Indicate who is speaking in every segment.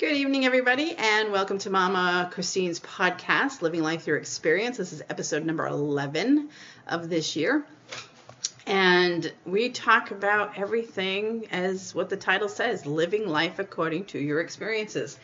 Speaker 1: Good evening, everybody, and welcome to Momma Christine's podcast, Living Life Through Experience. This is episode number 11 of this year. And we talk about everything as what the title says, living life according to your experiences.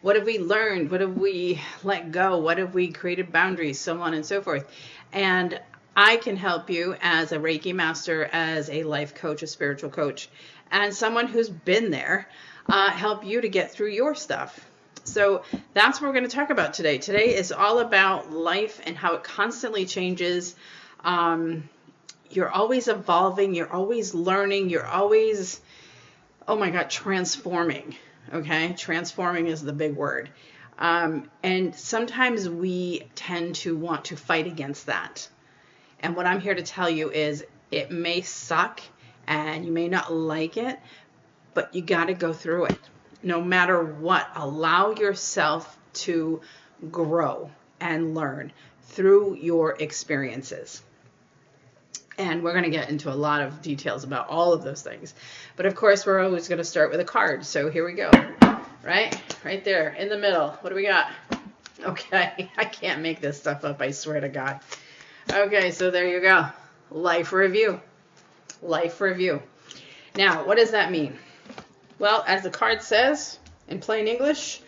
Speaker 1: What have we learned? What have we let go? What have we created boundaries? So on and so forth. And I can help you as a Reiki master, as a life coach, a spiritual coach, and someone who's been there. Help you to get through your stuff. So that's what we're going to talk about today. Today is all about life and how it constantly changes. You're always evolving. You're always learning. You're always, transforming. Okay? Transforming is the big word. And sometimes we tend to want to fight against that. And what I'm here to tell you is it may suck and you may not like it, but you got to go through it. No matter what, allow yourself to grow and learn through your experiences. And we're going to get into a lot of details about all of those things. But of course, we're always going to start with a card. So here we go. Right there in the middle. What do we got? Okay, I can't make this stuff up, I swear to God. Okay, so there you go. Life review. Life review. Now, what does that mean? Well, as the card says, in plain English,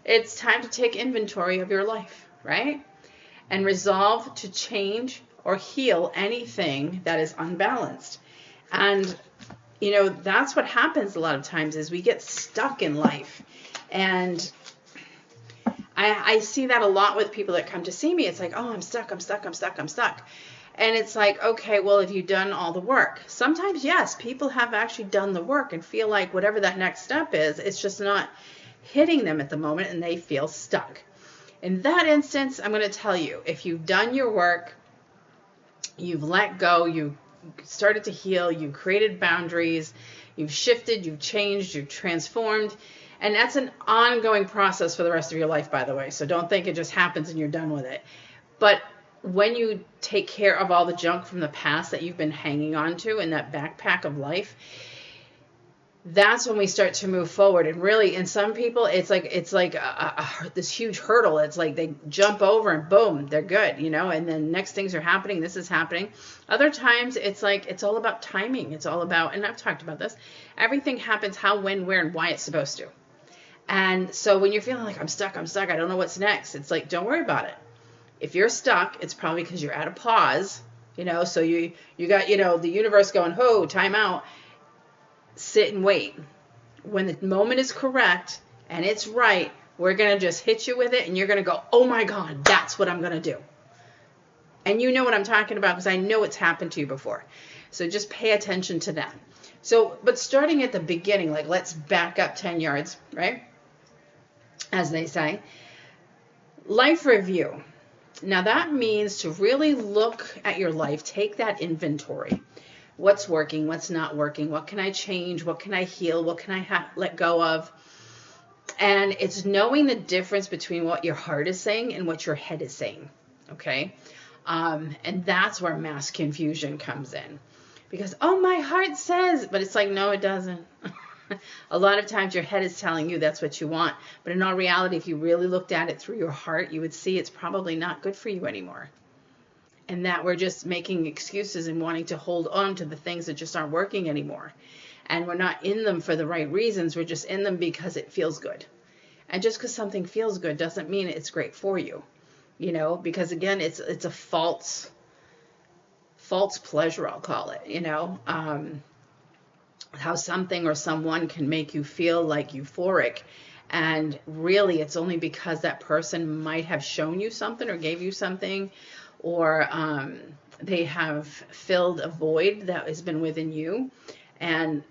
Speaker 1: it's time to take inventory of your life, right? And resolve to change or heal anything that is unbalanced. And, that's what happens a lot of times is we get stuck in life. And I see that a lot with people that come to see me. It's like, oh, I'm stuck. And it's like, okay, well, have you done all the work? Sometimes, yes, people have actually done the work and feel like whatever that next step is, it's just not hitting them at the moment and they feel stuck. In that instance, I'm going to tell you, if you've done your work, you've let go, you started to heal, you created boundaries, you've shifted, you've changed, you've transformed, and that's an ongoing process for the rest of your life, by the way. So don't think it just happens and you're done with it. But when you take care of all the junk from the past that you've been hanging on to in that backpack of life, that's when we start to move forward. And really, in some people, it's like this huge hurdle. It's like they jump over and boom, they're good, and then next things are happening. This is happening. Other times, it's like it's all about timing. It's all about, and I've talked about this, everything happens how, when, where, and why it's supposed to. And so when you're feeling like I'm stuck, I don't know what's next. It's like, don't worry about it. If you're stuck, it's probably because you're at a pause, so you got, the universe going, ho, time out, sit and wait. When the moment is correct and it's right, we're going to just hit you with it and you're going to go, oh my God, that's what I'm going to do. And you know what I'm talking about because I know it's happened to you before. So just pay attention to that. So, but starting at the beginning, like let's back up 10 yards, right? As they say, life review. Now that means to really look at your life, take that inventory. What's working, what's not working, what can I change, what can I heal, what can I let go of? And it's knowing the difference between what your heart is saying and what your head is saying, okay? And that's where mass confusion comes in. Because, oh, my heart says, but it's like, no, it doesn't. A lot of times your head is telling you that's what you want. But in all reality, if you really looked at it through your heart, you would see it's probably not good for you anymore. And that we're just making excuses and wanting to hold on to the things that just aren't working anymore. And we're not in them for the right reasons. We're just in them because it feels good. And just because something feels good doesn't mean it's great for you. Because again, it's a false pleasure, I'll call it, how something or someone can make you feel like euphoric. And really, it's only because that person might have shown you something or gave you something, or they have filled a void that has been within you. And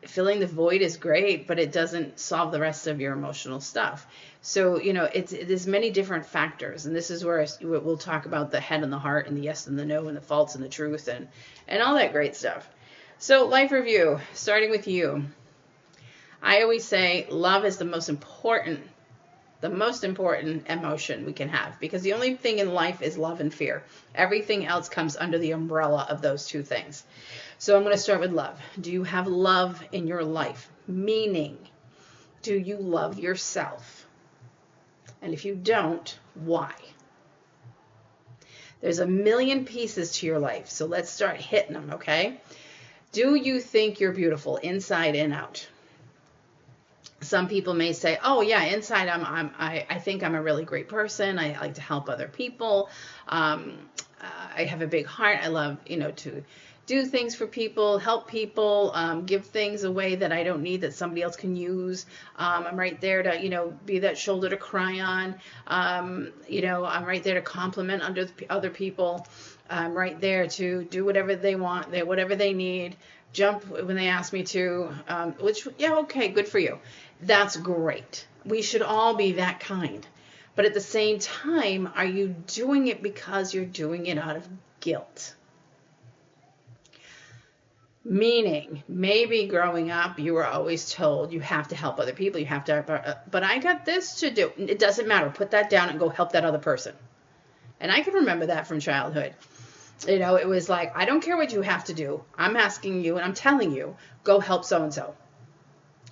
Speaker 1: filling the void is great, but it doesn't solve the rest of your emotional stuff. So, there's many different factors. And this is where we'll talk about the head and the heart and the yes and the no and the false and the truth and all that great stuff. So life review, starting with you. I always say love is the most important emotion we can have, because the only thing in life is love and fear. Everything else comes under the umbrella of those two things. So I'm going to start with love. Do you have love in your life? Meaning, Do you love yourself? And if you don't, why? There's a million pieces to your life, so let's start hitting them, okay? Do you think you're beautiful inside and out? Some people may say, oh yeah, inside I think I'm a really great person. I like to help other people. I have a big heart. I love, to do things for people, help people, give things away that I don't need that somebody else can use. I'm right there to, be that shoulder to cry on. I'm right there to compliment other people. I'm right there to do whatever they want, whatever they need. Jump when they ask me to, okay, good for you. That's great. We should all be that kind. But at the same time, are you doing it because you're doing it out of guilt? Meaning, maybe growing up, you were always told you have to help other people, you have to, but I got this to do. It doesn't matter. Put that down and go help that other person. And I can remember that from childhood. It was like, I don't care what you have to do. I'm asking you and I'm telling you, go help so-and-so.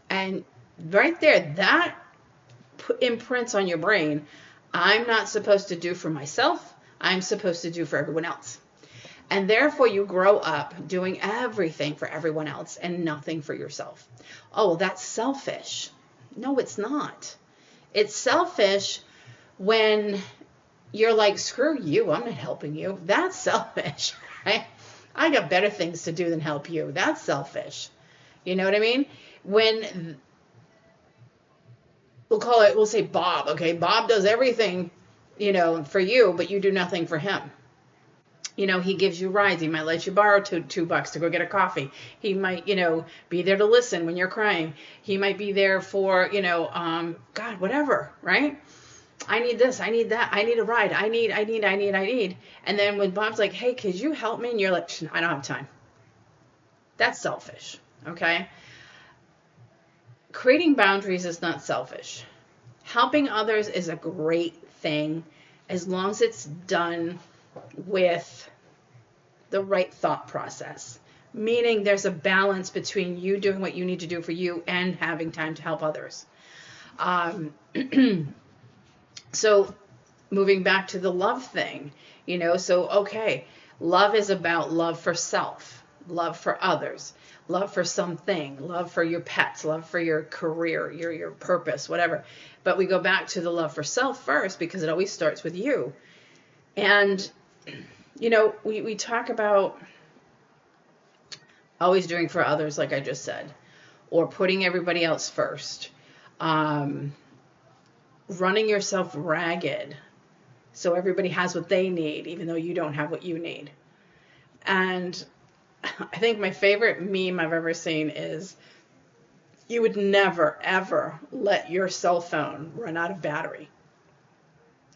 Speaker 1: And right there, that imprints on your brain, I'm not supposed to do for myself. I'm supposed to do for everyone else. And therefore, you grow up doing everything for everyone else and nothing for yourself. Oh, that's selfish. No, it's not. It's selfish when you're like, screw you, I'm not helping you. That's selfish, right? I got better things to do than help you. That's selfish. You know what I mean? When, we'll say Bob, okay? Bob does everything, for you, but you do nothing for him. He gives you rides. He might let you borrow $2 to go get a coffee. He might, be there to listen when you're crying. He might be there for, God, whatever, right? I need this, I need that, I need a ride, I need. And then when Bob's like, hey, could you help me? And you're like, I don't have time. That's selfish, okay? Creating boundaries is not selfish. Helping others is a great thing as long as it's done with the right thought process. Meaning there's a balance between you doing what you need to do for you and having time to help others. So moving back to the love thing, okay, love is about love for self, love for others, love for something, love for your pets, love for your career, your purpose, whatever. But we go back to the love for self first because it always starts with you. And, we talk about always doing for others, like I just said, or putting everybody else first. Running yourself ragged so everybody has what they need, even though you don't have what you need. And I think my favorite meme I've ever seen is you would never, ever let your cell phone run out of battery.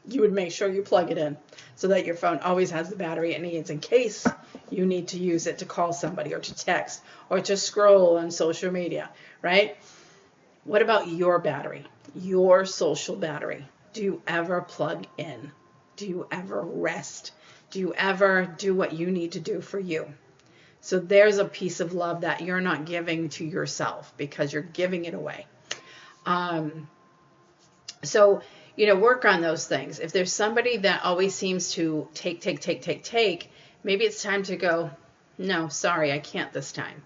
Speaker 1: You would make sure you plug it in so that your phone always has the battery it needs in case you need to use it to call somebody or to text or to scroll on social media, right? What about your battery? Your social battery? Do you ever plug in? Do you ever rest? Do you ever do what you need to do for you? So there's a piece of love that you're not giving to yourself because you're giving it away. So, work on those things. If there's somebody that always seems to take, maybe it's time to go, no, sorry, I can't this time.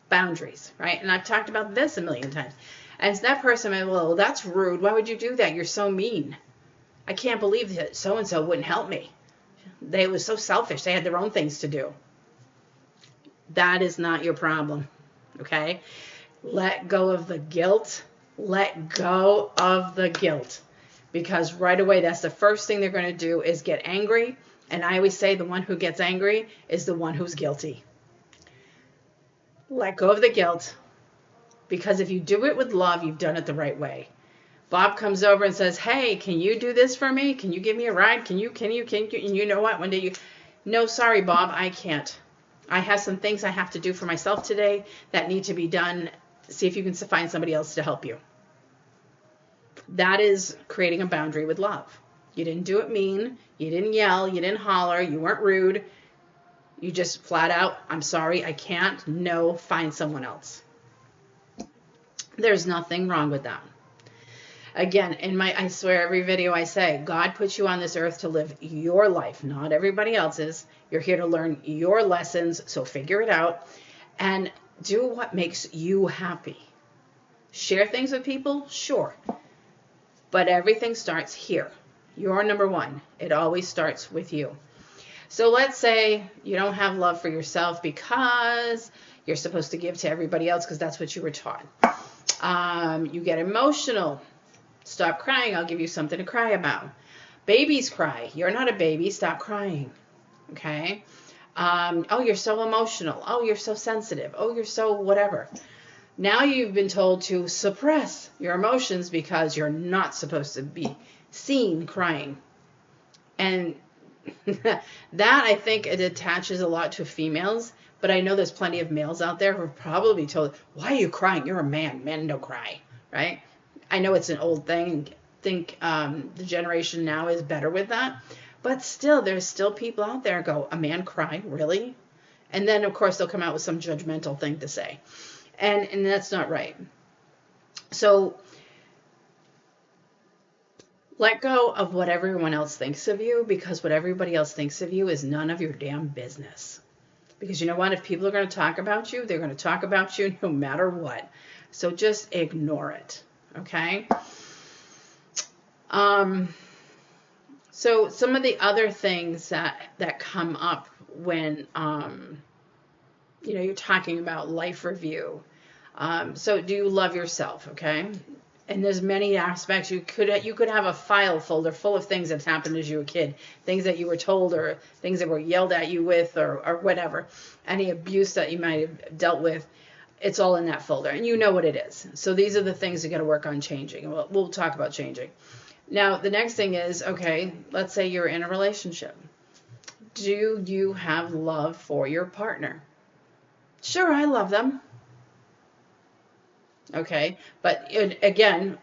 Speaker 1: Boundaries, right? And I've talked about this a million times. And that person may, well, that's rude. Why would you do that? You're so mean. I can't believe that so-and-so wouldn't help me. They were so selfish. They had their own things to do. That is not your problem, okay? Let go of the guilt. Let go of the guilt. Because right away, that's the first thing they're going to do is get angry. And I always say the one who gets angry is the one who's guilty. Let go of the guilt. Because if you do it with love, you've done it the right way. Bob comes over and says, hey, can you do this for me? Can you give me a ride? Can you? And you know what? One day no, sorry, Bob, I can't. I have some things I have to do for myself today that need to be done. See if you can find somebody else to help you. That is creating a boundary with love. You didn't do it mean. You didn't yell. You didn't holler. You weren't rude. You just flat out, I'm sorry, I can't. No, find someone else. There's nothing wrong with that. Again, I swear every video I say, God put you on this earth to live your life, not everybody else's. You're here to learn your lessons, so figure it out and do what makes you happy. Share things with people, sure. But everything starts here. You're number one. It always starts with you. So let's say you don't have love for yourself because you're supposed to give to everybody else because that's what you were taught. You get emotional. Stop crying. I'll give you something to cry about. Babies cry. You're not a baby. Stop crying. Okay? Oh, you're so emotional. Oh, you're so sensitive. Oh, you're so whatever. Now you've been told to suppress your emotions because you're not supposed to be seen crying. And that, I think, it attaches a lot to females. But I know there's plenty of males out there who are probably told, why are you crying? You're a man. Men don't cry. Right? I know it's an old thing. I think the generation now is better with that. But still, there's still people out there who go, a man cry? Really? And then, of course, they'll come out with some judgmental thing to say. And that's not right. So let go of what everyone else thinks of you, because what everybody else thinks of you is none of your damn business. Because you know what? If people are going to talk about you, they're going to talk about you no matter what. So just ignore it. Okay? So some of the other things that come up when you're talking about life review. So do you love yourself? Okay? And there's many aspects. You could have a file folder full of things that happened as you were a kid, things that you were told or things that were yelled at you with or whatever, any abuse that you might have dealt with. It's all in that folder, and you know what it is. So these are the things you got to work on changing. We'll talk about changing. Now, the next thing is, okay, let's say you're in a relationship. Do you have love for your partner? Sure, I love them. Okay, but again,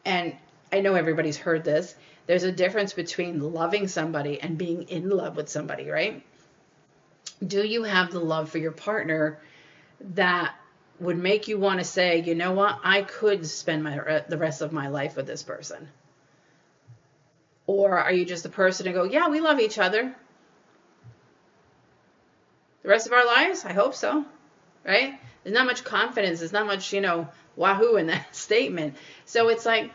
Speaker 1: and I know everybody's heard this, there's a difference between loving somebody and being in love with somebody, right? Do you have the love for your partner that would make you want to say, you know what, I could spend the rest of my life with this person? Or are you just the person to go, yeah, we love each other the rest of our lives? I hope so, right? There's not much confidence. There's not much, wahoo in that statement. So it's like,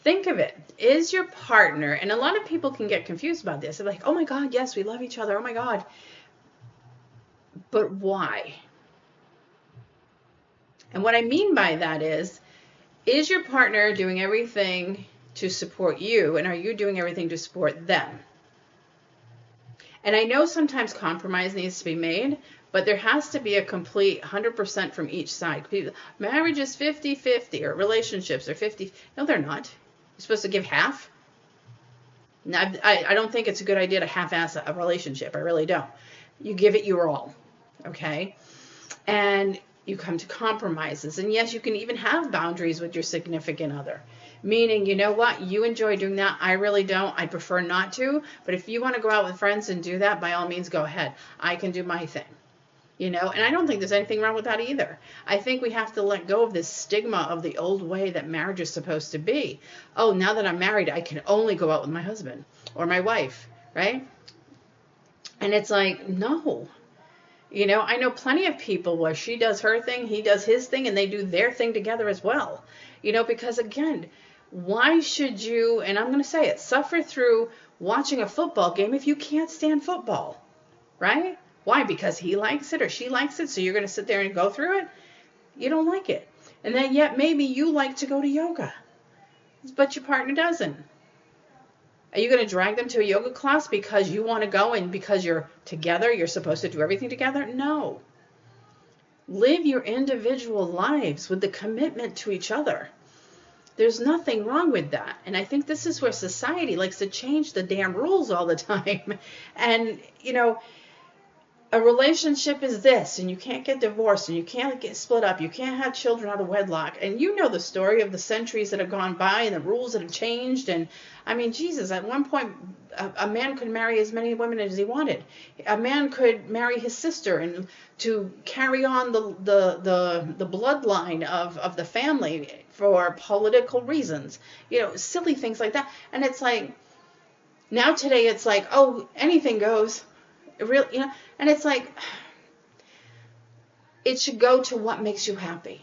Speaker 1: think of it. Is your partner, and a lot of people can get confused about this. They're like, oh my God, yes, we love each other. Oh my God. But why? And what I mean by that is your partner doing everything to support you, and are you doing everything to support them? And I know sometimes compromise needs to be made, but there has to be a complete 100% from each side. Marriage is 50-50, or relationships are 50. No, they're not. You're supposed to give half. Now, I don't think it's a good idea to half-ass a relationship. I really don't. You give it your all, okay? And you come to compromises. And yes, you can even have boundaries with your significant other. Meaning, you know what? You enjoy doing that. I really don't. I prefer not to. But if you want to go out with friends and do that, by all means, go ahead. I can do my thing. And I don't think there's anything wrong with that either. I think we have to let go of this stigma of the old way that marriage is supposed to be. Oh, now that I'm married, I can only go out with my husband or my wife, right? And it's like, no. I know plenty of people where she does her thing, he does his thing, and they do their thing together as well. Because again, why should you, and I'm going to say it, suffer through watching a football game if you can't stand football, right? Why? Because he likes it or she likes it, so you're going to sit there and go through it? You don't like it. And then yet maybe you like to go to yoga, but your partner doesn't. Are you going to drag them to a yoga class because you want to go and because you're together, you're supposed to do everything together? No. Live your individual lives with the commitment to each other. There's nothing wrong with that. And I think this is where society likes to change the damn rules all the time. And, a relationship is this, and you can't get divorced, and you can't get split up, you can't have children out of wedlock. And you know the story of the centuries that have gone by and the rules that have changed. And I mean, Jesus, at one point, a man could marry as many women as he wanted. A man could marry his sister and to carry on the bloodline of the family for political reasons. You know, silly things like that. And it's like, now today it's like, oh, anything goes. Really, you know, and it's like, it should go to what makes you happy.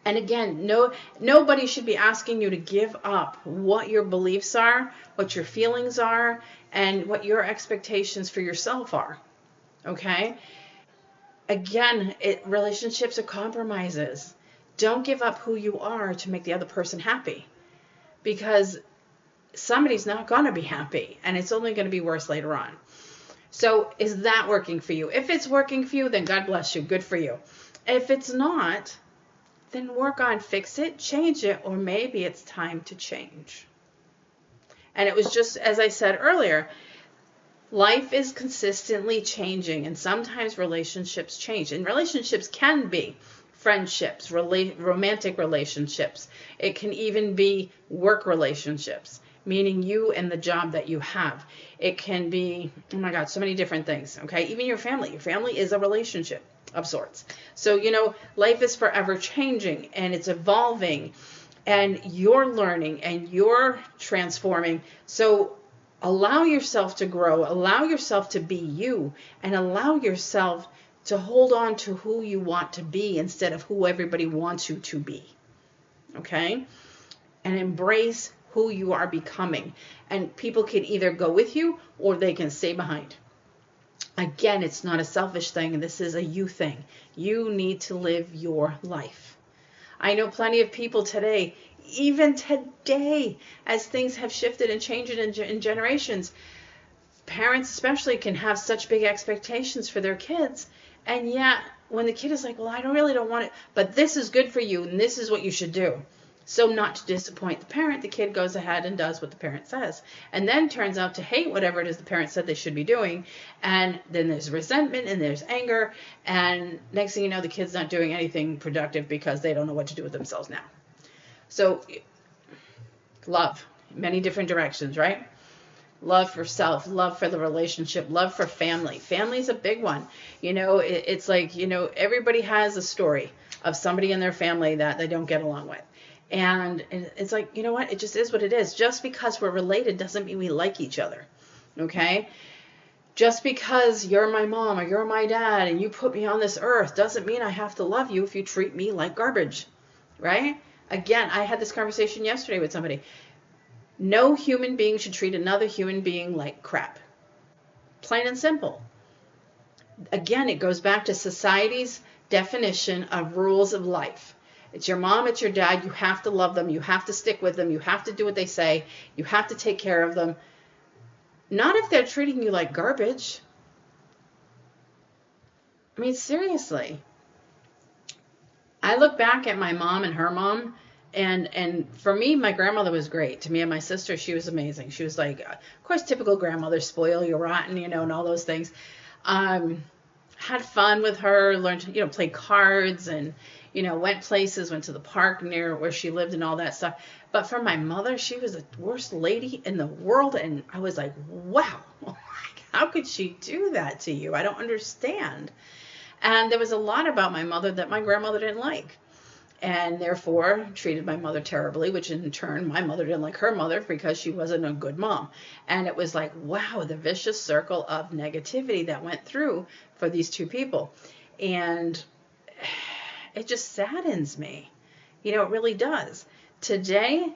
Speaker 1: And again, nobody should be asking you to give up what your beliefs are, what your feelings are, and what your expectations for yourself are. Okay? Again, relationships are compromises. Don't give up who you are to make the other person happy, because somebody's not going to be happy, and it's only going to be worse later on. So is that working for you? If it's working for you, then God bless you. Good for you. If it's not, then work on, fix it, change it, or maybe it's time to change. And it was just, as I said earlier, life is consistently changing, and sometimes relationships change. And relationships can be friendships, romantic relationships. It can even be work relationships, meaning you and the job that you have. It can be, oh my God, so many different things, okay? Even your family. Your family is a relationship of sorts. So, you know, life is forever changing, and it's evolving, and you're learning, and you're transforming. So allow yourself to grow, allow yourself to be you, and allow yourself to hold on to who you want to be instead of who everybody wants you to be, okay? And embrace who you are becoming. And people can either go with you or they can stay behind. Again, it's not a selfish thing. This is a you thing. You need to live your life. I know plenty of people today, even today, as things have shifted and changed in generations, parents especially can have such big expectations for their kids. And yet, when the kid is like, well, I really don't want it, but this is good for you, and this is what you should do. So not to disappoint the parent, the kid goes ahead and does what the parent says, and then turns out to hate whatever it is the parent said they should be doing. And then there's resentment and there's anger, and next thing you know, the kid's not doing anything productive because they don't know what to do with themselves now. So love, many different directions, right? Love for self, love for the relationship, love for family. Family's a big one. You know, it's like, you know, everybody has a story of somebody in their family that they don't get along with. And it's like, you know what? It just is what it is. Just because we're related doesn't mean we like each other. Okay? Just because you're my mom or you're my dad and you put me on this earth doesn't mean I have to love you if you treat me like garbage. Right? Again, I had this conversation yesterday with somebody. No human being should treat another human being like crap. Plain and simple. Again, it goes back to society's definition of rules of life. It's your mom, it's your dad. You have to love them. You have to stick with them. You have to do what they say. You have to take care of them. Not if they're treating you like garbage. I mean, seriously. I look back at my mom and her mom, and for me, my grandmother was great. To me and my sister, she was amazing. She was like, of course, typical grandmother, spoil you rotten, you know, and all those things. Had fun with her, learned to, you know, play cards and, you know, went places, went to the park near where she lived and all that stuff. But for my mother, she was the worst lady in the world. And I was like, wow, how could she do that to you? I don't understand. And there was a lot about my mother that my grandmother didn't like. And therefore treated my mother terribly, which in turn, my mother didn't like her mother because she wasn't a good mom. And it was like, wow, the vicious circle of negativity that went through for these two people. And it just saddens me. You know, it really does. Today,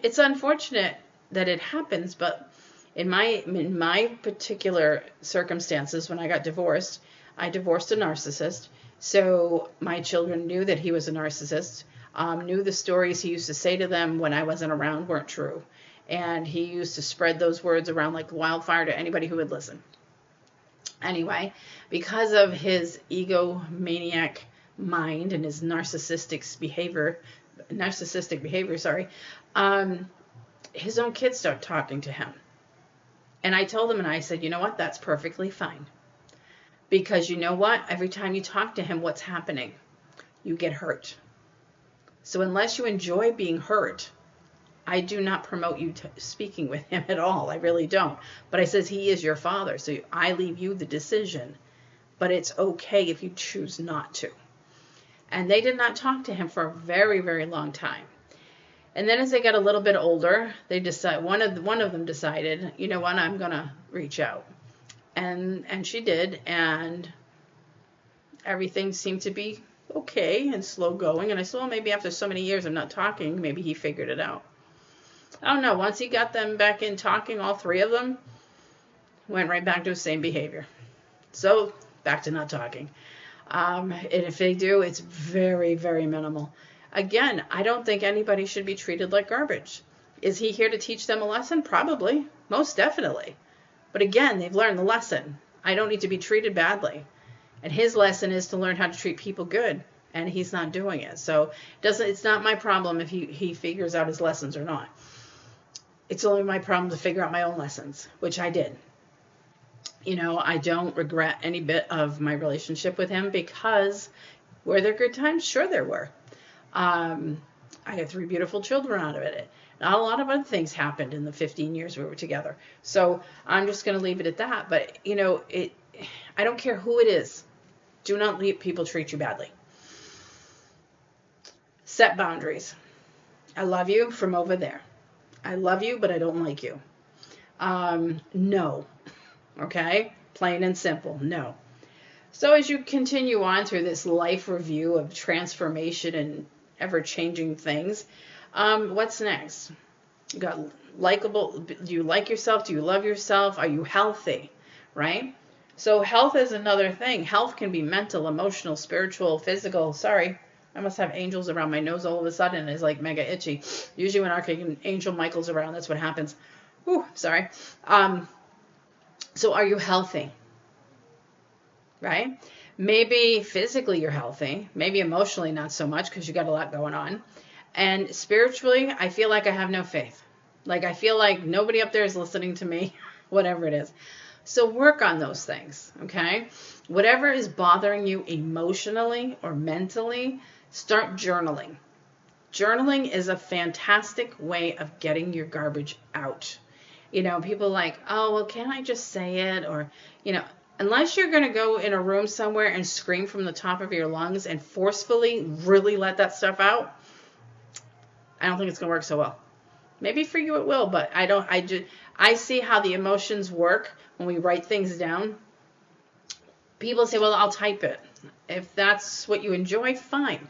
Speaker 1: it's unfortunate that it happens, but in my particular circumstances, when I got divorced, I divorced a narcissist. So my children knew that he was a narcissist, knew the stories he used to say to them when I wasn't around weren't true. And he used to spread those words around like wildfire to anybody who would listen. Anyway, because of his egomaniac mind and his narcissistic behavior, his own kids start talking to him. And I told him, and I said, you know what? That's perfectly fine. Because you know what? Every time you talk to him, what's happening? You get hurt. So unless you enjoy being hurt, I do not promote you speaking with him at all. I really don't. But I says he is your father, so I leave you the decision. But it's okay if you choose not to. And they did not talk to him for a very, very long time. And then as they got a little bit older, they decide one of them decided, you know what, I'm gonna reach out. And she did, and everything seemed to be okay and slow going. And I said, well, maybe after so many years of not talking, maybe he figured it out. I don't know. Once he got them back in talking, all three of them went right back to the same behavior. So back to not talking. And if they do, it's very, very minimal. Again, I don't think anybody should be treated like garbage. Is he here to teach them a lesson? Probably. Most definitely. But again, they've learned the lesson. I don't need to be treated badly. And his lesson is to learn how to treat people good. And he's not doing it. So it's not my problem if he figures out his lessons or not. It's only my problem to figure out my own lessons, which I did. You know, I don't regret any bit of my relationship with him because were there good times? Sure there were. I had 3 beautiful children out of it. Not a lot of other things happened in the 15 years we were together. So I'm just going to leave it at that. But, you know, I don't care who it is. Do not let people treat you badly. Set boundaries. I love you from over there. I love you, but I don't like you. No. Okay? Plain and simple. No. So as you continue on through this life review of transformation and ever-changing things, what's next? You got likable. Do you like yourself? Do you love yourself? Are you healthy? Right? So health is another thing. Health can be mental, emotional, spiritual, physical. Sorry. I must have angels around my nose all of a sudden. It's like mega itchy. Usually when Archangel Michael's around, that's what happens. Whew, sorry. So are you healthy? Right? Maybe physically you're healthy. Maybe emotionally not so much because you got a lot going on. And spiritually, I feel like I have no faith. Like I feel like nobody up there is listening to me, whatever it is. So work on those things, okay? Whatever is bothering you emotionally or mentally, start journaling. Journaling is a fantastic way of getting your garbage out. You know, people are like, oh, well, can't I just say it? Or, you know, unless you're going to go in a room somewhere and scream from the top of your lungs and forcefully really let that stuff out, I don't think it's going to work so well. Maybe for you it will, but I see how the emotions work when we write things down. People say, well, I'll type it. If that's what you enjoy, fine.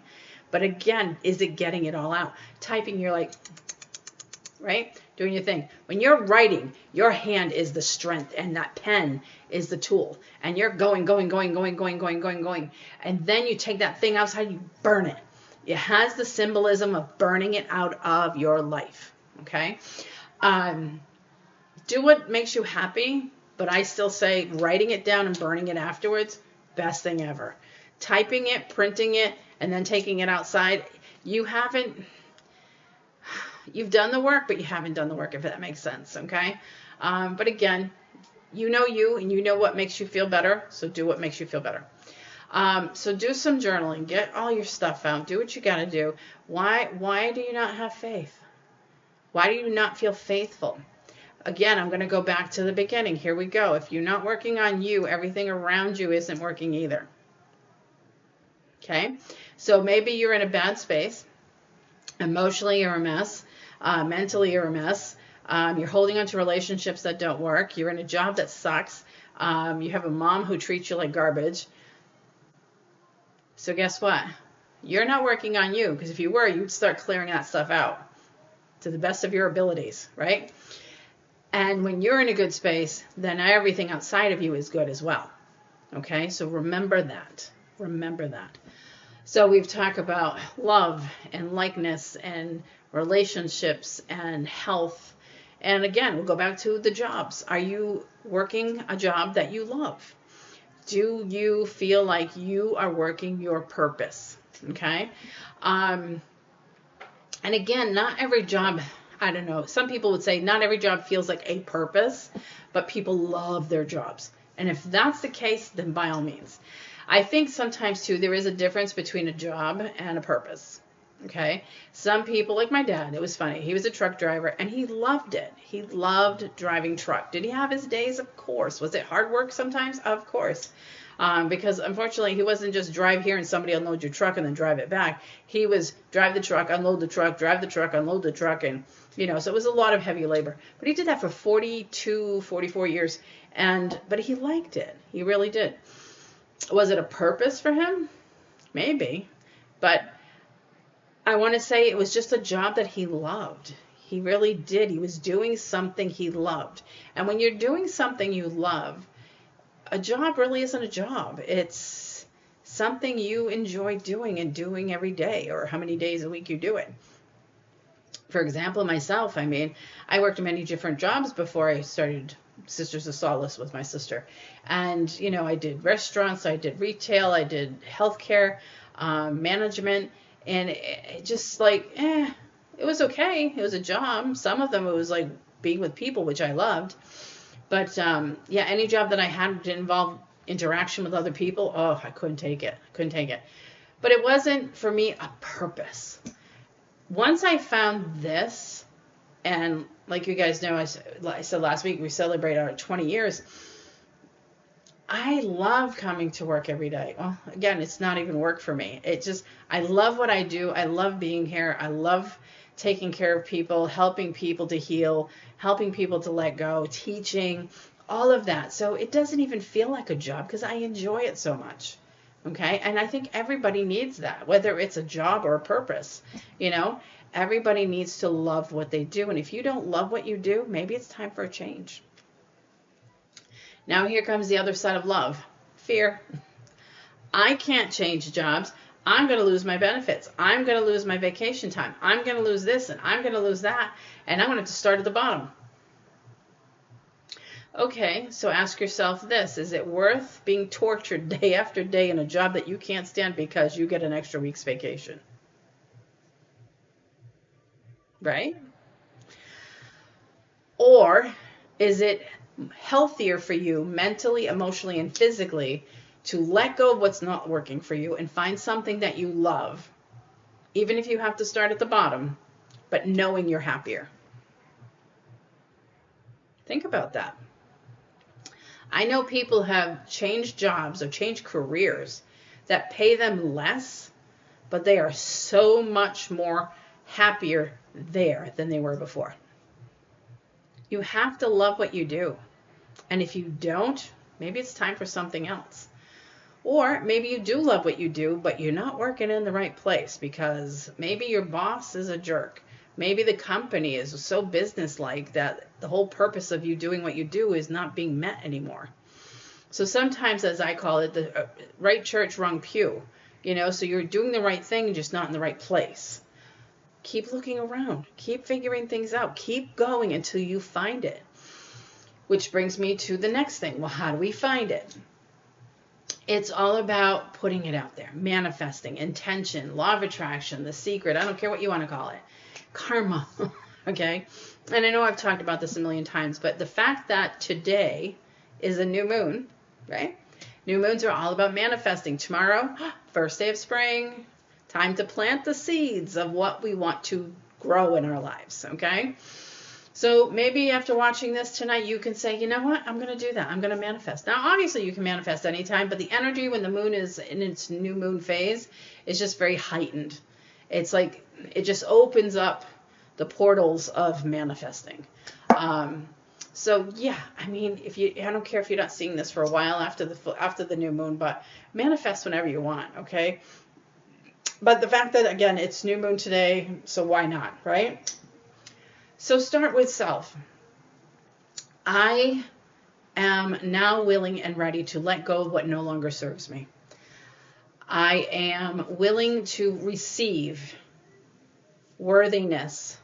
Speaker 1: But again, is it getting it all out? Typing, you're like, right? Doing your thing. When you're writing, your hand is the strength and that pen is the tool. And you're going. And then you take that thing outside, you burn it. It has the symbolism of burning it out of your life. Okay? Do what makes you happy, but I still say writing it down and burning it afterwards, best thing ever. Typing it, printing it, and then taking it outside, you've done the work, but you haven't done the work, if that makes sense, okay? But again, you know you, and you know what makes you feel better, so do what makes you feel better. So do some journaling. Get all your stuff out. Do what you got to do. Why do you not have faith? Why do you not feel faithful? Again, I'm going to go back to the beginning. Here we go. If you're not working on you, everything around you isn't working either. Okay? So maybe you're in a bad space. Emotionally, you're a mess. Mentally, you're a mess. You're holding on to relationships that don't work. You're in a job that sucks. You have a mom who treats you like garbage. So guess what? You're not working on you, because if you were, you'd start clearing that stuff out to the best of your abilities, right? And when you're in a good space, then everything outside of you is good as well. Okay? So remember that. Remember that. So we've talked about love and likeness and relationships and health. And again, we'll go back to the jobs. Are you working a job that you love? Do you feel like you are working your purpose? Okay? And again, not every job, I don't know, some people would say not every job feels like a purpose, but people love their jobs. And if that's the case, then by all means. I think sometimes too, there is a difference between a job and a purpose. Okay. Some people, like my dad, it was funny. He was a truck driver and he loved it. He loved driving truck. Did he have his days? Of course. Was it hard work sometimes? Of course. Because unfortunately, he wasn't just drive here and somebody unload your truck and then drive it back. He was drive the truck, unload the truck, drive the truck, unload the truck. And, so it was a lot of heavy labor. But he did that for 42, 44 years. But he liked it. He really did. Was it a purpose for him? Maybe. But I want to say it was just a job that he loved. He really did. He was doing something he loved. And when you're doing something you love, a job really isn't a job. It's something you enjoy doing and doing every day, or how many days a week you do it. For example, myself, I worked many different jobs before I started Sisters of Solace with my sister. And, I did restaurants, I did retail, I did healthcare, management. And it just it was okay. It was a job. Some of them it was like being with people, which I loved. But any job that I had to involve interaction with other people, I couldn't take it. But it wasn't for me a purpose. Once I found this, and like you guys know, I said last week, we celebrate our 20 years. I love coming to work every day. Well, again, it's not even work for me. I love what I do. I love being here. I love taking care of people, helping people to heal, helping people to let go, teaching, all of that. So it doesn't even feel like a job because I enjoy it so much. Okay. And I think everybody needs that, whether it's a job or a purpose. Everybody needs to love what they do. And if you don't love what you do, maybe it's time for a change. Now here comes the other side of love, fear. I can't change jobs. I'm going to lose my benefits. I'm going to lose my vacation time. I'm going to lose this and I'm going to lose that. And I'm going to have to start at the bottom. Okay, so ask yourself this. Is it worth being tortured day after day in a job that you can't stand because you get an extra week's vacation? Right? Or is it healthier for you mentally, emotionally, and physically to let go of what's not working for you and find something that you love, even if you have to start at the bottom, but knowing you're happier? Think about that. I know people have changed jobs or changed careers that pay them less, but they are so much more happier there than they were before. You have to love what you do. And if you don't, maybe it's time for something else. Or maybe you do love what you do, but you're not working in the right place because maybe your boss is a jerk. Maybe the company is so businesslike that the whole purpose of you doing what you do is not being met anymore. So sometimes, as I call it, the right church, wrong pew. So you're doing the right thing, just not in the right place. Keep looking around. Keep figuring things out. Keep going until you find it. Which brings me to the next thing. Well, how do we find it? It's all about putting it out there, manifesting, intention, law of attraction, the secret. I don't care what you want to call it. Karma. Okay? And I know I've talked about this a million times, but the fact that today is a new moon, right? New moons are all about manifesting. Tomorrow, first day of spring, time to plant the seeds of what we want to grow in our lives, okay? So maybe after watching this tonight, you can say, you know what? I'm going to do that. I'm going to manifest. Now, obviously, you can manifest anytime, but the energy when the moon is in its new moon phase is just very heightened. It's like it just opens up the portals of manifesting. So yeah, I don't care if you're not seeing this for a while after the new moon, but manifest whenever you want, okay? But the fact that, again, it's new moon today, so why not, right? So start with self. I am now willing and ready to let go of what no longer serves me. I am willing to receive worthiness,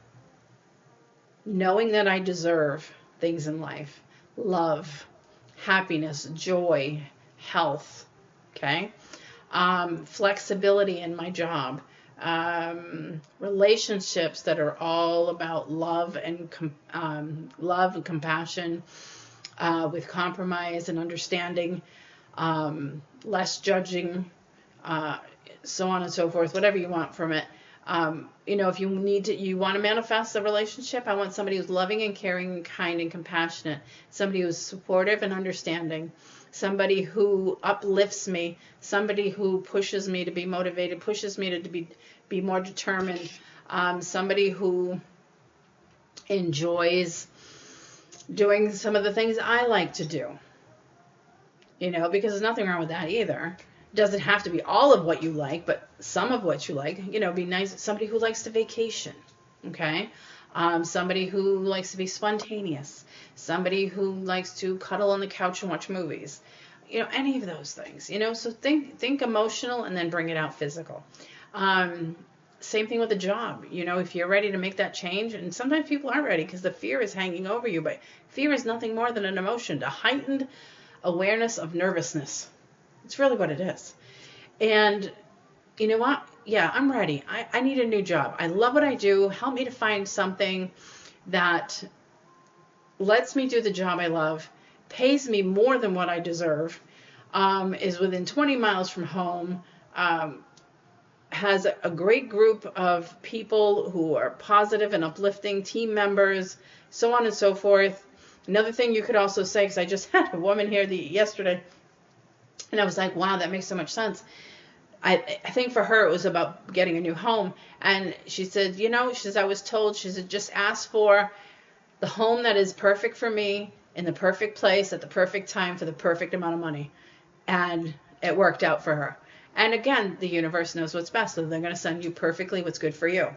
Speaker 1: knowing that I deserve things in life, love, happiness, joy, health, okay? Flexibility in my job, relationships that are all about love and compassion, with compromise and understanding, less judging, so on and so forth, whatever you want from it. If you want to manifest a relationship, I want somebody who's loving and caring and kind and compassionate, somebody who's supportive and understanding, somebody who uplifts me, somebody who pushes me to be motivated, pushes me to be more determined, somebody who enjoys doing some of the things I like to do, because there's nothing wrong with that either. It doesn't have to be all of what you like, but some of what you like, be nice. Somebody who likes to vacation, okay? Somebody who likes to be spontaneous, somebody who likes to cuddle on the couch and watch movies, any of those things, so think emotional and then bring it out physical. Same thing with a job. If you're ready to make that change, and sometimes people aren't ready because the fear is hanging over you, but fear is nothing more than an emotion, a heightened awareness of nervousness. It's really what it is. And you know what? Yeah, I'm ready. I need a new job. I love what I do. Help me to find something that lets me do the job I love, pays me more than what I deserve, is within 20 miles from home, has a great group of people who are positive and uplifting, team members, so on and so forth. Another thing you could also say, because I just had a woman here yesterday, and I was like, wow, that makes so much sense. I think for her it was about getting a new home. And she said, I was told, she said, just ask for the home that is perfect for me, in the perfect place, at the perfect time, for the perfect amount of money. And it worked out for her. And again, the universe knows what's best, so they're going to send you perfectly what's good for you.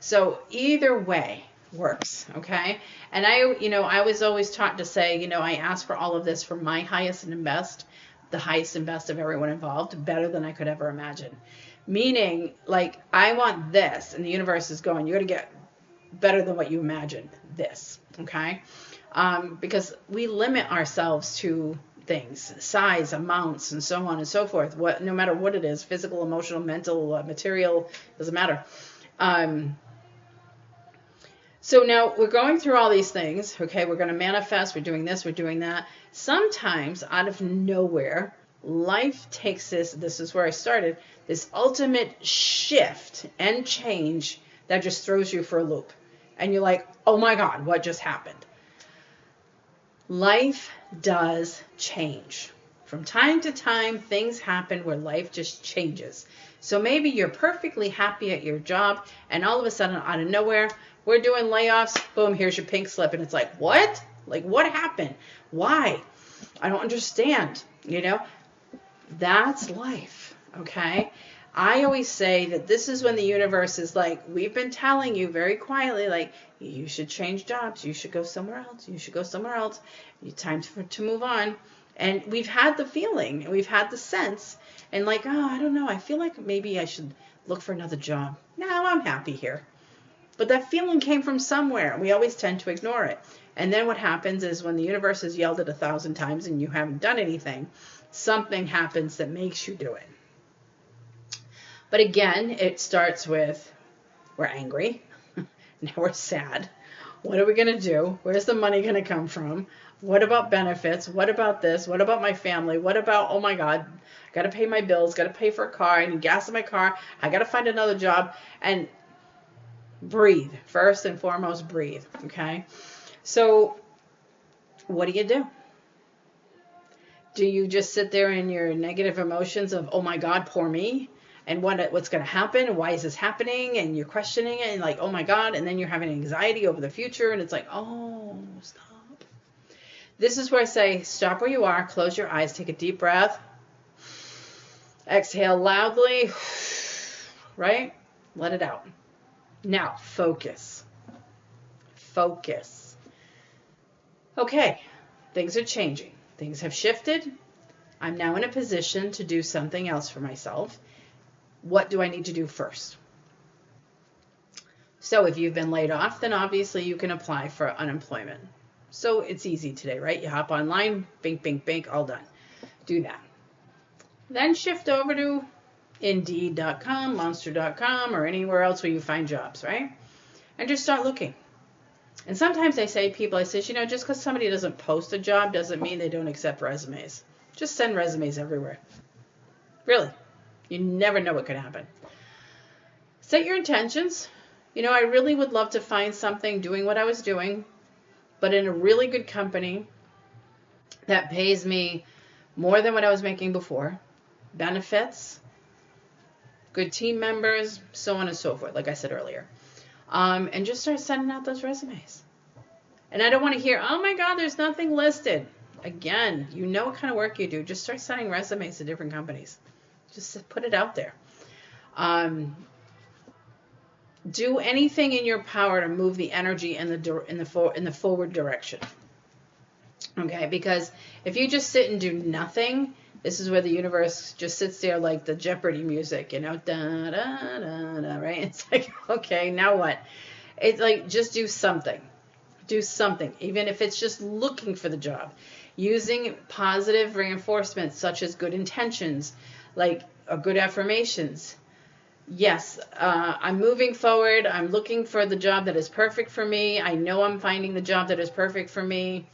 Speaker 1: So either way works, okay? And I was always taught to say, I ask for all of this for my highest and best, the highest and best of everyone involved, better than I could ever imagine. Meaning, like, I want this, and the universe is going, you're going to get better than what you imagined, this, okay? Because we limit ourselves to things, size, amounts, and so on and so forth. No matter what it is, physical, emotional, mental, material, doesn't matter. So now we're going through all these things. Okay, we're going to manifest. We're doing this. We're doing that. Sometimes out of nowhere, life takes this. This is where I started. This ultimate shift and change that just throws you for a loop, and you're like, "Oh my God, what just happened?" Life does change. From time to time, things happen where life just changes. So maybe you're perfectly happy at your job, and all of a sudden, out of nowhere, we're doing layoffs. Boom, here's your pink slip. And it's like, what? Like, what happened? Why? I don't understand. That's life. Okay? I always say that this is when the universe is like, we've been telling you very quietly, like, you should change jobs. You should go somewhere else. You should go somewhere else. Time to move on. And we've had the feeling, and we've had the sense, and like, oh, I don't know. I feel like maybe I should look for another job. No, I'm happy here. But that feeling came from somewhere. We always tend to ignore it. And then what happens is when the universe has yelled it 1,000 times and you haven't done anything, something happens that makes you do it. But again, it starts with, we're angry. Now we're sad. What are we going to do? Where's the money going to come from? What about benefits? What about this? What about my family? What about, oh my God, got to pay my bills, got to pay for a car, I need gas in my car, I got to find another job. And breathe. First and foremost, breathe. Okay? So what do? Do you just sit there in your negative emotions of, oh my God, poor me? And what's going to happen? Why is this happening? And you're questioning it and like, oh my God. And then you're having anxiety over the future. And it's like, oh, stop. This is where I say, stop where you are, close your eyes, take a deep breath, exhale loudly, right? Let it out. Now, focus. Focus. Okay, things are changing. Things have shifted. I'm now in a position to do something else for myself. What do I need to do first? So if you've been laid off, then obviously you can apply for unemployment. So it's easy today, right? You hop online, bink, bink, bink, all done. Do that. Then shift over to Indeed.com, Monster.com, or anywhere else where you find jobs, right? And just start looking. And sometimes I say to people, I say, just because somebody doesn't post a job doesn't mean they don't accept resumes. Just send resumes everywhere. Really. You never know what could happen. Set your intentions. I really would love to find something doing what I was doing, but in a really good company that pays me more than what I was making before, benefits, good team members, so on and so forth, like I said earlier. And just start sending out those resumes. And I don't want to hear, oh my God, there's nothing listed. Again, you know what kind of work you do. Just start sending resumes to different companies. Just put it out there. Do anything in your power to move the energy in the forward direction. Okay, because if you just sit and do nothing, this is where the universe just sits there like the Jeopardy music, da, da, da, da, right? It's like, okay, now what? It's like, just do something. Do something, even if it's just looking for the job. Using positive reinforcements such as good intentions, like good affirmations. Yes, I'm moving forward. I'm looking for the job that is perfect for me. I know I'm finding the job that is perfect for me.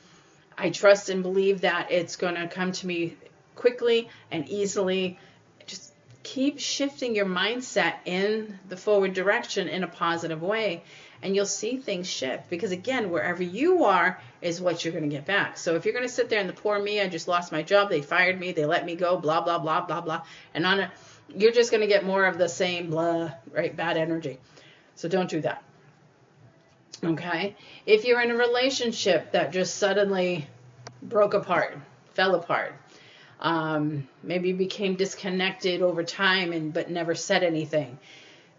Speaker 1: I trust and believe that it's going to come to me quickly and easily. Just keep shifting your mindset in the forward direction in a positive way, and you'll see things shift. Because again, wherever you are is what you're going to get back. So if you're going to sit there and the poor me, I just lost my job, they fired me, they let me go, blah, blah, blah, blah, blah, and you're just going to get more of the same blah, right? Bad energy. So don't do that. Okay? If you're in a relationship that just suddenly broke apart, fell apart, maybe you became disconnected over time but never said anything,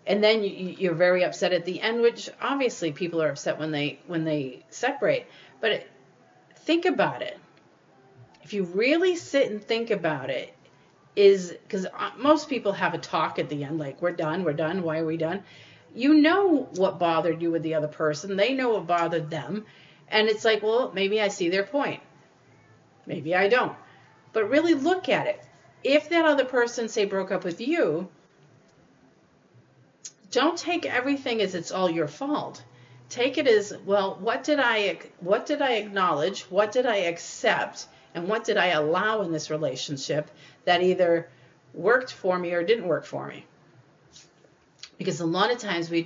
Speaker 1: and then you're very upset at the end, which obviously people are upset when they separate. But think about it. If you really sit and think about it, because most people have a talk at the end, like, we're done, why are we done? You know what bothered you with the other person. They know what bothered them. And it's like, well, maybe I see their point. Maybe I don't. But really look at it. If that other person, say, broke up with you, don't take everything as it's all your fault. Take it as, well, what did I acknowledge? What did I accept? And what did I allow in this relationship that either worked for me or didn't work for me? Because a lot of times we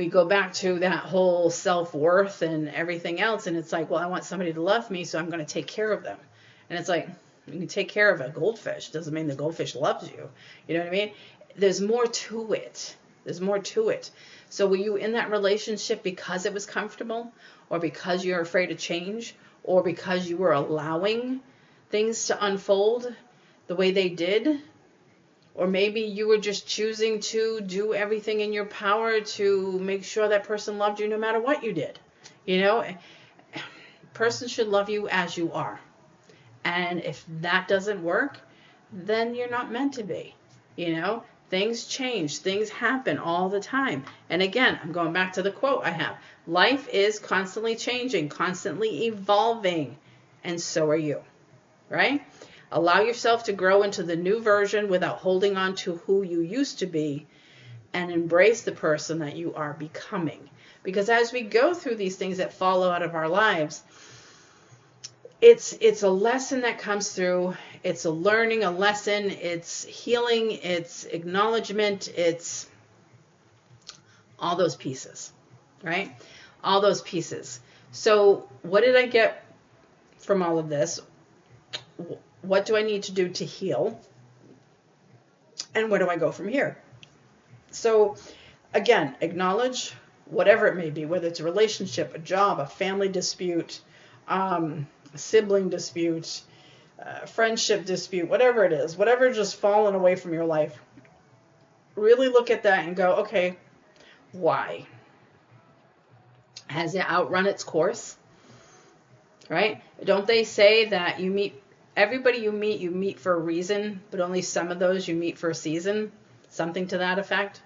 Speaker 1: go back to that whole self-worth and everything else, and it's like, well, I want somebody to love me, so I'm going to take care of them. And it's like, you can take care of a goldfish. Doesn't mean the goldfish loves you. You know what I mean? There's more to it. There's more to it. So were you in that relationship because it was comfortable, or because you're afraid of change, or because you were allowing things to unfold the way they did? Or maybe you were just choosing to do everything in your power to make sure that person loved you no matter what you did. Person should love you as you are. And if that doesn't work, then you're not meant to be. Things change. Things happen all the time. And again, I'm going back to the quote I have. Life is constantly changing, constantly evolving. And so are you. Right? Allow yourself to grow into the new version without holding on to who you used to be, and embrace the person that you are becoming. Because as we go through these things that fall out of our lives, it's a lesson that comes through. It's a learning, a lesson. It's healing. It's acknowledgement. It's all those pieces, right? All those pieces. So what did I get from all of this? What do I need to do to heal? And where do I go from here? So again, acknowledge whatever it may be, whether it's a relationship, a job, a family dispute, a sibling dispute, friendship dispute, whatever it is, whatever just fallen away from your life. Really look at that and go, okay, why? Has it outrun its course? Right? Don't they say that everybody you meet for a reason, but only some of those you meet for a season? Something to that effect.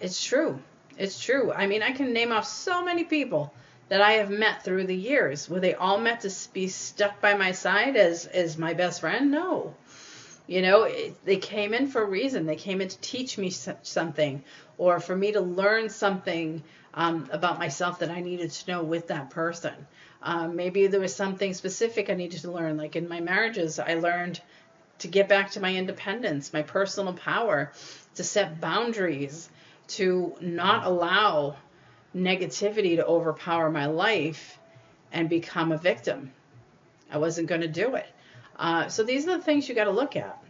Speaker 1: It's true. It's true. I mean, I can name off so many people that I have met through the years. Were they all meant to be stuck by my side as my best friend? No. You know, they came in for a reason. They came in to teach me something, or for me to learn something about myself that I needed to know with that person. Maybe there was something specific I needed to learn. Like in my marriages, I learned to get back to my independence, my personal power, to set boundaries, to not allow negativity to overpower my life and become a victim. I wasn't going to do it. So these are the things you got to look at.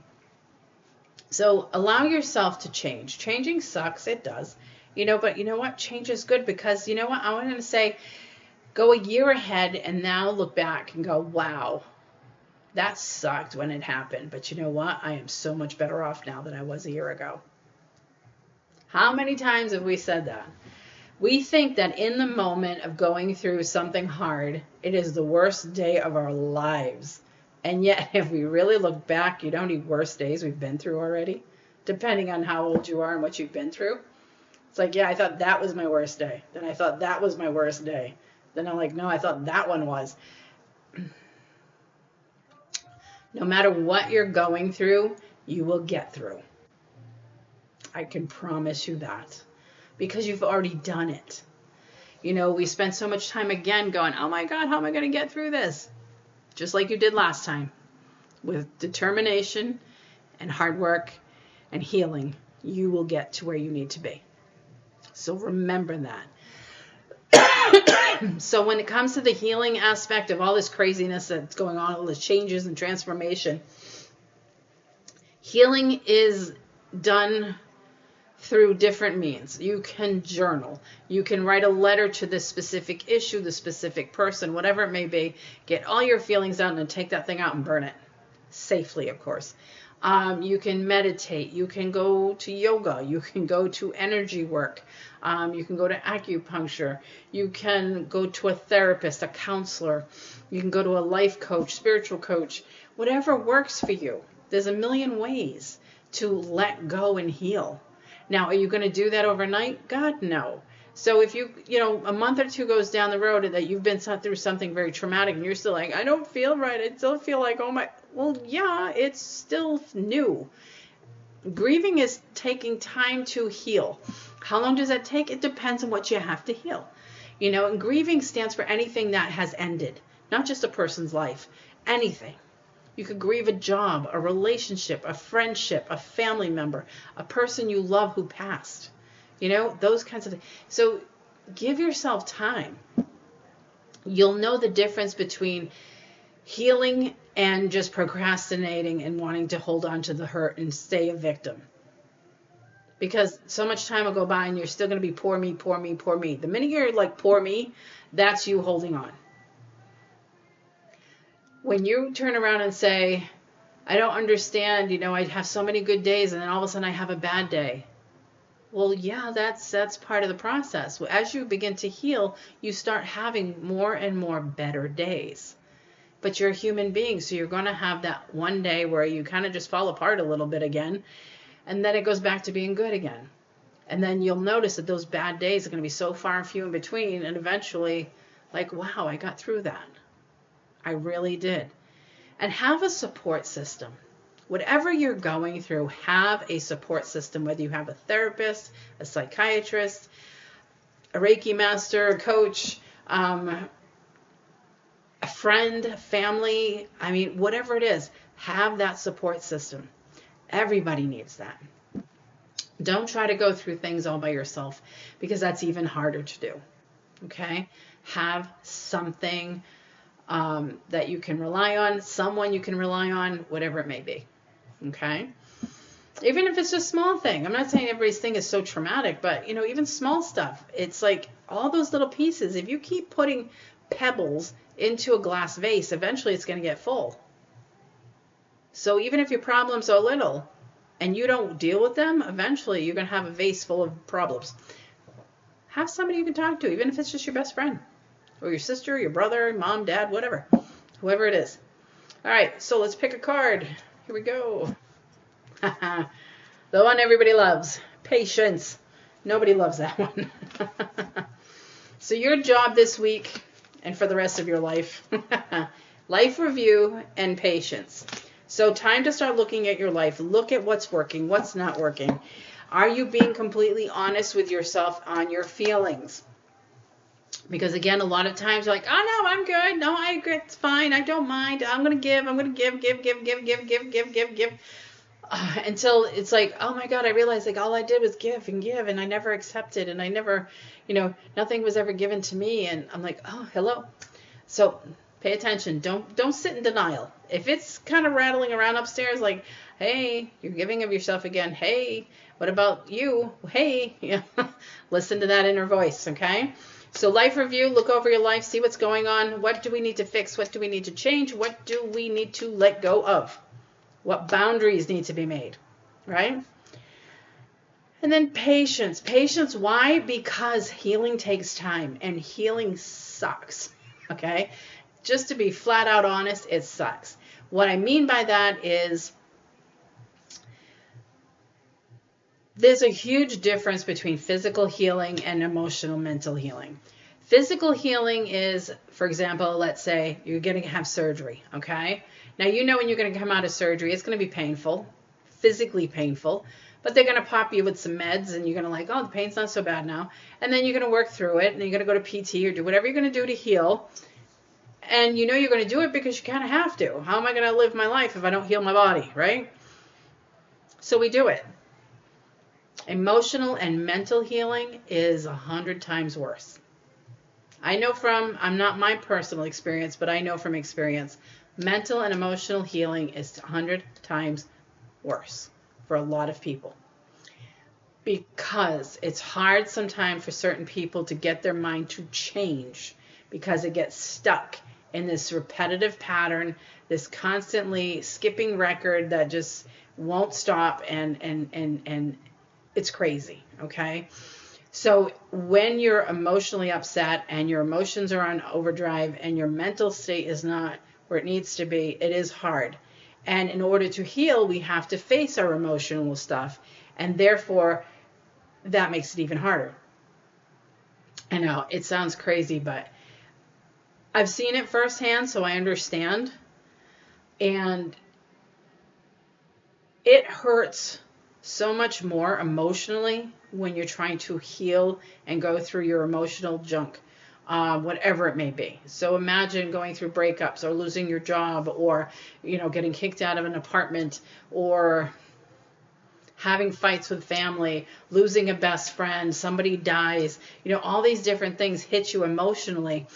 Speaker 1: So allow yourself to change. Changing sucks. It does. You know, but you know what? Change is good, because you know what? I want to say, go a year ahead and now look back and go, wow, that sucked when it happened. But you know what? I am so much better off now than I was a year ago. How many times have we said that? We think that in the moment of going through something hard, it is the worst day of our lives. And yet, if we really look back, you know how many worse days we've been through already? Depending on how old you are and what you've been through. It's like, yeah, I thought that was my worst day. Then I thought that was my worst day. Then I'm like, no, I thought that one was. No matter what you're going through, you will get through. I can promise you that. Because you've already done it. You know, we spend so much time again going, oh my God, how am I going to get through this? Just like you did last time. With determination and hard work and healing, you will get to where you need to be. So remember that. So when it comes to the healing aspect of all this craziness that's going on, all the changes and transformation, healing is done through different means. You can journal. You can write a letter to this specific issue, the specific person, whatever it may be. Get all your feelings out and then take that thing out and burn it. Safely, of course. You can meditate. You can go to yoga. You can go to energy work. You can go to acupuncture. You can go to a therapist, a counselor. You can go to a life coach, spiritual coach, whatever works for you. There's a million ways to let go and heal. Now, are you going to do that overnight? God, no. So if you know, a month or two goes down the road that you've been through something very traumatic and you're still like, I don't feel right. I still feel like, oh my, well, yeah, it's still new. Grieving is taking time to heal. How long does that take? It depends on what you have to heal. You know, and grieving stands for anything that has ended, not just a person's life, anything. You could grieve a job, a relationship, a friendship, a family member, a person you love who passed. You know, those kinds of things. So give yourself time. You'll know the difference between healing and just procrastinating and wanting to hold on to the hurt and stay a victim. Because so much time will go by and you're still going to be poor me, poor me, poor me. The minute you're like poor me, that's you holding on. When you turn around and say, I don't understand, you know, I have so many good days and then all of a sudden I have a bad day. Well, yeah, that's part of the process. As you begin to heal, you start having more and more better days. But you're a human being, so you're going to have that one day where you kind of just fall apart a little bit again, and then it goes back to being good again. And then you'll notice that those bad days are going to be so far and few in between, and eventually, like, wow, I got through that. I really did. And have a support system. Whatever you're going through, have a support system, whether you have a therapist, a psychiatrist, a Reiki master, a coach, a friend, family. I mean, whatever it is, have that support system. Everybody needs that. Don't try to go through things all by yourself, because that's even harder to do. Okay? Have something that you can rely on, someone you can rely on, whatever it may be. Okay? Even if it's just a small thing. I'm not saying everybody's thing is so traumatic, but, you know, even small stuff. It's like all those little pieces. If you keep putting pebbles into a glass vase, eventually it's going to get full. So even if your problems are little and you don't deal with them, eventually you're going to have a vase full of problems. Have somebody you can talk to, even if it's just your best friend or your sister, your brother, mom, dad, whatever, whoever it is. All right, so let's pick a card. Here we go. The one everybody loves, patience. Nobody loves that one. So your job this week and for the rest of your life, life review and patience. So time to start looking at your life. Look at what's working, what's not working. Are you being completely honest with yourself on your feelings? Because again, a lot of times you're like, oh no, I'm good. No, I agree. It's fine. I don't mind. I'm going to give. I'm going to give. Until it's like, oh my God, I realized like all I did was give and give, and I never accepted, and I never, nothing was ever given to me. And I'm like, oh, hello. So pay attention. Don't sit in denial. If it's kind of rattling around upstairs, like, hey, you're giving of yourself again. Hey, what about you? Hey, yeah. Listen to that inner voice. Okay. So life review, look over your life, see what's going on. What do we need to fix? What do we need to change? What do we need to let go of? What boundaries need to be made, right? And then patience. Patience, why? Because healing takes time, and healing sucks, okay? Just to be flat out honest, it sucks. What I mean by that is there's a huge difference between physical healing and emotional mental healing. Physical healing is, for example, let's say you're going to have surgery, okay? Now, when you're going to come out of surgery, it's going to be painful, physically painful, but they're going to pop you with some meds, and you're going to like, oh, the pain's not so bad now. And then you're going to work through it, and you're going to go to PT or do whatever you're going to do to heal. And you're going to do it because you kind of have to. How am I going to live my life if I don't heal my body, right? So we do it. Emotional and mental healing is 100 times worse. I'm not my personal experience, but I know from experience, mental and emotional healing is 100 times worse for a lot of people. Because it's hard sometimes for certain people to get their mind to change, because it gets stuck in this repetitive pattern, this constantly skipping record that just won't stop, and it's crazy, okay? So when you're emotionally upset and your emotions are on overdrive and your mental state is not where it needs to be, it is hard. And in order to heal, we have to face our emotional stuff, and therefore that makes it even harder. I know it sounds crazy, but I've seen it firsthand, so I understand. And it hurts so much more emotionally when you're trying to heal and go through your emotional junk, whatever it may be. So imagine going through breakups or losing your job, or getting kicked out of an apartment, or having fights with family, losing a best friend, somebody dies, all these different things hit you emotionally.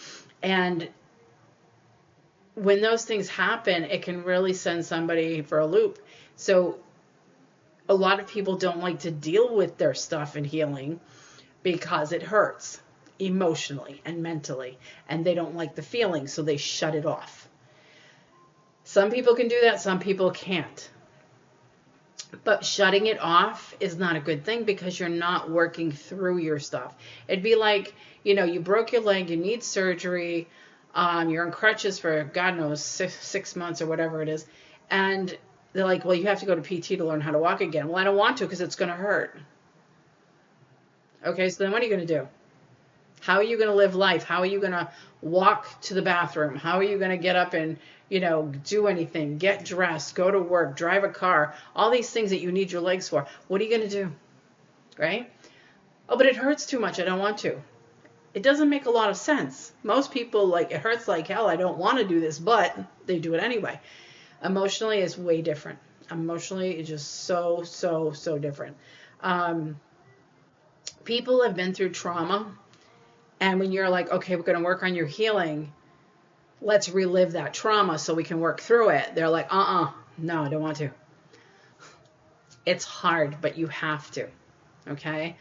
Speaker 1: And when those things happen, it can really send somebody for a loop. So a lot of people don't like to deal with their stuff in healing because it hurts emotionally and mentally, and they don't like the feeling, so they shut it off. Some people can do that, some people can't. But shutting it off is not a good thing, because you're not working through your stuff. It'd be like, you broke your leg, you need surgery, you're on crutches for God knows 6 months or whatever it is, and they're like, well, you have to go to PT to learn how to walk again. Well, I don't want to, because it's going to hurt. Okay, so then what are you going to do? How are you going to live life? How are you going to walk to the bathroom? How are you going to get up and, do anything, get dressed, go to work, drive a car, all these things that you need your legs for? What are you going to do? Right? Oh, but it hurts too much. I don't want to. It doesn't make a lot of sense. Most people, it hurts like hell. I don't want to do this, but they do it anyway. Emotionally, it's way different. Emotionally, it's just so different. People have been through trauma, and when you're like, okay, we're going to work on your healing, let's relive that trauma so we can work through it. They're like, no, I don't want to. It's hard, but you have to, okay?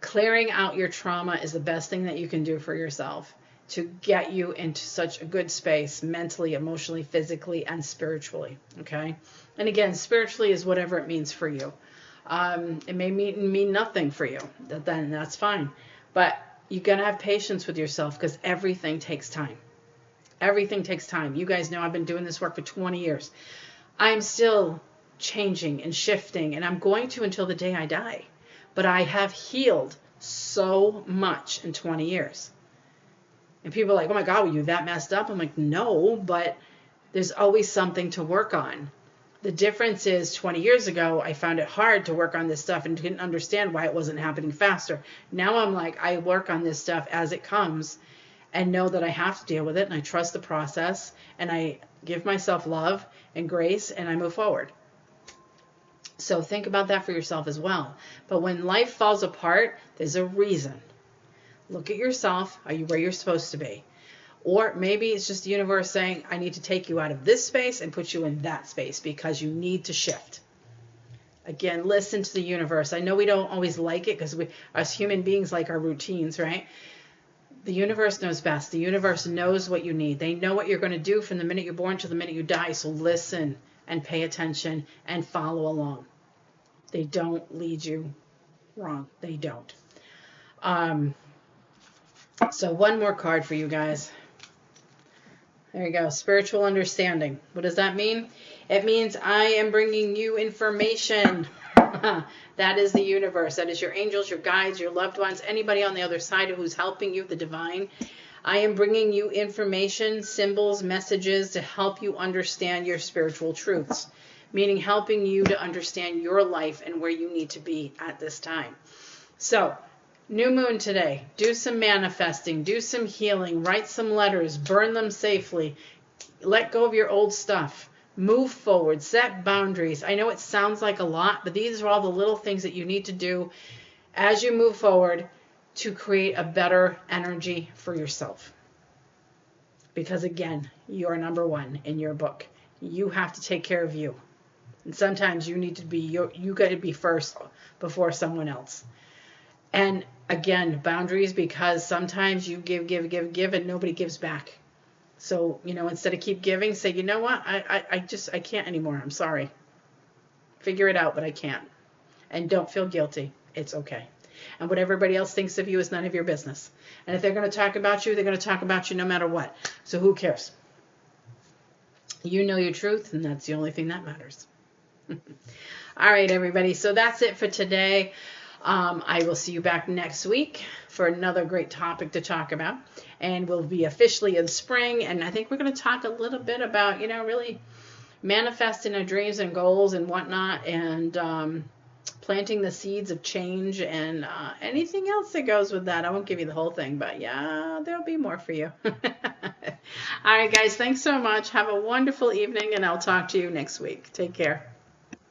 Speaker 1: Clearing out your trauma is the best thing that you can do for yourself, to get you into such a good space mentally, emotionally, physically, and spiritually, okay? And again, spiritually is whatever it means for you. It may mean nothing for you, then that's fine. But you got to have patience with yourself, because everything takes time. Everything takes time. You guys know I've been doing this work for 20 years. I'm still changing and shifting, and I'm going to until the day I die. But I have healed so much in 20 years. And people are like, oh my God, were you that messed up? I'm like, no, but There's always something to work on. The difference is 20 years ago, I found it hard to work on this stuff and didn't understand why it wasn't happening faster. Now I'm like, I work on this stuff as it comes and know that I have to deal with it, and I trust the process, and I give myself love and grace, and I move forward. So think about that for yourself as well. But when life falls apart, there's a reason. Look at yourself. Are you where you're supposed to be? Or maybe it's just the universe saying, I need to take you out of this space and put you in that space because you need to shift. Again, listen to the universe. I know we don't always like it because we, as human beings, like our routines, right? The universe knows best. The universe knows what you need. They know what you're going to do from the minute you're born to the minute you die. So listen and pay attention and follow along. They don't lead you wrong. They don't. So one more card for you guys. There you go. Spiritual understanding. What does that mean? It means I am bringing you information. That is the universe. That is your angels, your guides, your loved ones, anybody on the other side who's helping you, the divine. I am bringing you information, symbols, messages to help you understand your spiritual truths, meaning helping you to understand your life and where you need to be at this time. So, new moon today. Do some manifesting, do some healing, write some letters, burn them safely, let go of your old stuff. Move forward, set boundaries. I know it sounds like a lot, but these are all the little things that you need to do as you move forward to create a better energy for yourself. Because again, you're number one in your book. You have to take care of you. And sometimes you need to be, you got to be first before someone else. And again, boundaries, because sometimes you give, and nobody gives back. So, instead of keep giving, say, you know what, I can't anymore. I'm sorry. Figure it out, but I can't. And don't feel guilty. It's okay. And what everybody else thinks of you is none of your business. And if they're going to talk about you, they're going to talk about you no matter what. So who cares? You know your truth, and that's the only thing that matters. All right, everybody. So that's it for today. I will see you back next week for another great topic to talk about. And we'll be officially in spring. And I think we're going to talk a little bit about, really manifesting our dreams and goals and whatnot. And planting the seeds of change and anything else that goes with that. I won't give you the whole thing, but yeah, there'll be more for you. All right, guys. Thanks so much. Have a wonderful evening, and I'll talk to you next week. Take care.